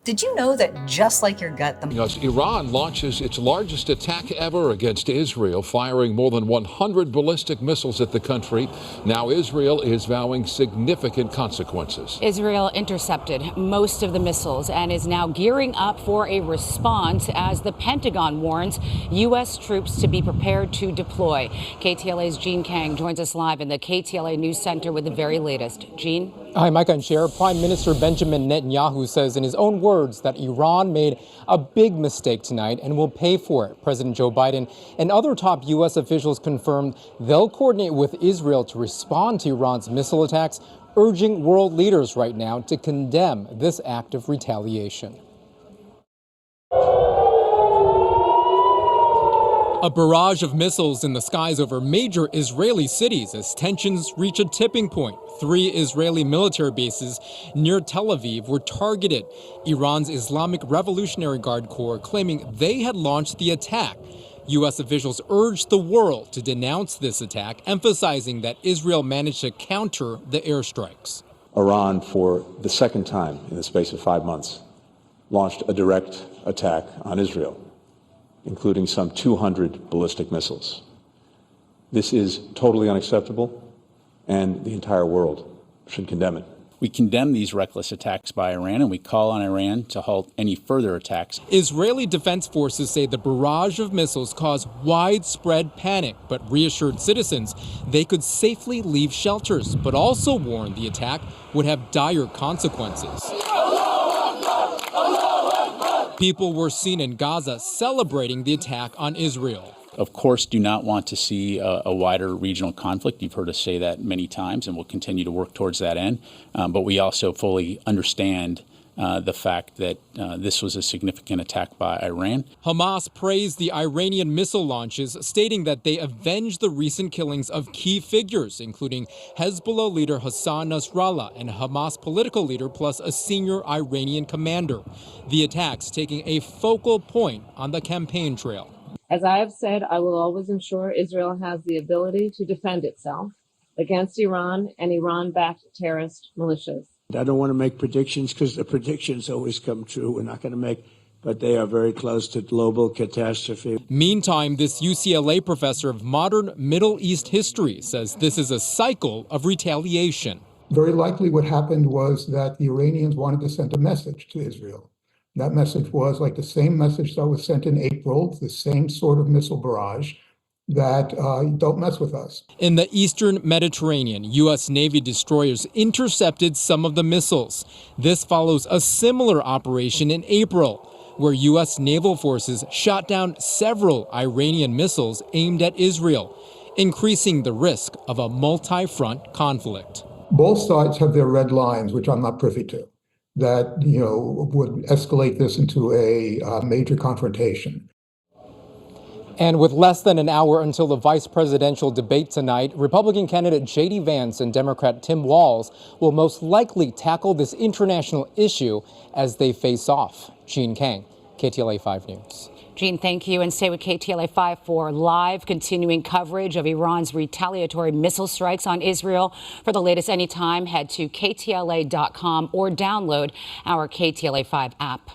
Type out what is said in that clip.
Did you know that just like your gut, As Iran launches its largest attack ever against Israel, firing more than 100 ballistic missiles at the country, now Israel is vowing significant consequences. Israel intercepted most of the missiles and is now gearing up for a response as the Pentagon warns U.S. troops to be prepared to deploy. KTLA's Gene Kang joins us live in the KTLA News Center with the very latest. Gene? Hi, Mike and Cher. Prime Minister Benjamin Netanyahu says in his own words that Iran made a big mistake tonight and will pay for it. President Joe Biden and other top U.S. officials confirmed they'll coordinate with Israel to respond to Iran's missile attacks, urging world leaders right now to condemn this act of retaliation. A barrage of missiles in the skies over major Israeli cities as tensions reach a tipping point. 3 Israeli military bases near Tel Aviv were targeted. Iran's Islamic Revolutionary Guard Corps claiming they had launched the attack. U.S. officials urged the world to denounce this attack, emphasizing that Israel managed to counter the airstrikes. Iran, for the second time in the space of 5 months, launched a direct attack on Israel, including some 200 ballistic missiles. This is totally unacceptable, and the entire world should condemn it. We condemn these reckless attacks by Iran, and we call on Iran to halt any further attacks. Israeli defense forces say the barrage of missiles caused widespread panic, but reassured citizens they could safely leave shelters, but also warned the attack would have dire consequences. People were seen in Gaza celebrating the attack on Israel. Of course, do not want to see a wider regional conflict. You've heard us say that many times, and we'll continue to work towards that end. But we also fully understand the fact that this was a significant attack by Iran. Hamas praised the Iranian missile launches, stating that they avenged the recent killings of key figures, including Hezbollah leader Hassan Nasrallah and Hamas political leader, plus a senior Iranian commander. The attacks taking a focal point on the campaign trail. As I have said, I will always ensure Israel has the ability to defend itself against Iran and Iran-backed terrorist militias. I don't want to make predictions because the predictions always come true. We're not going to make, but they are very close to global catastrophe. Meantime, this UCLA professor of modern Middle East history says this is a cycle of retaliation. Very likely what happened was that the Iranians wanted to send a message to Israel. That message was like the same message that was sent in April, the same sort of missile barrage, that don't mess with us. In the eastern Mediterranean, U.S. Navy destroyers intercepted some of the missiles. This follows a similar operation in April, where U.S. naval forces shot down several Iranian missiles aimed at Israel, increasing the risk of a multi-front conflict. Both sides have their red lines, which I'm not privy to, that would escalate this into a major confrontation. And with less than an hour until the vice presidential debate tonight, Republican candidate J.D. Vance and Democrat Tim Walz will most likely tackle this international issue as they face off. Gene Kang, KTLA 5 News. Gene, thank you. And stay with KTLA 5 for live continuing coverage of Iran's retaliatory missile strikes on Israel. For the latest anytime, head to KTLA.com or download our KTLA 5 app.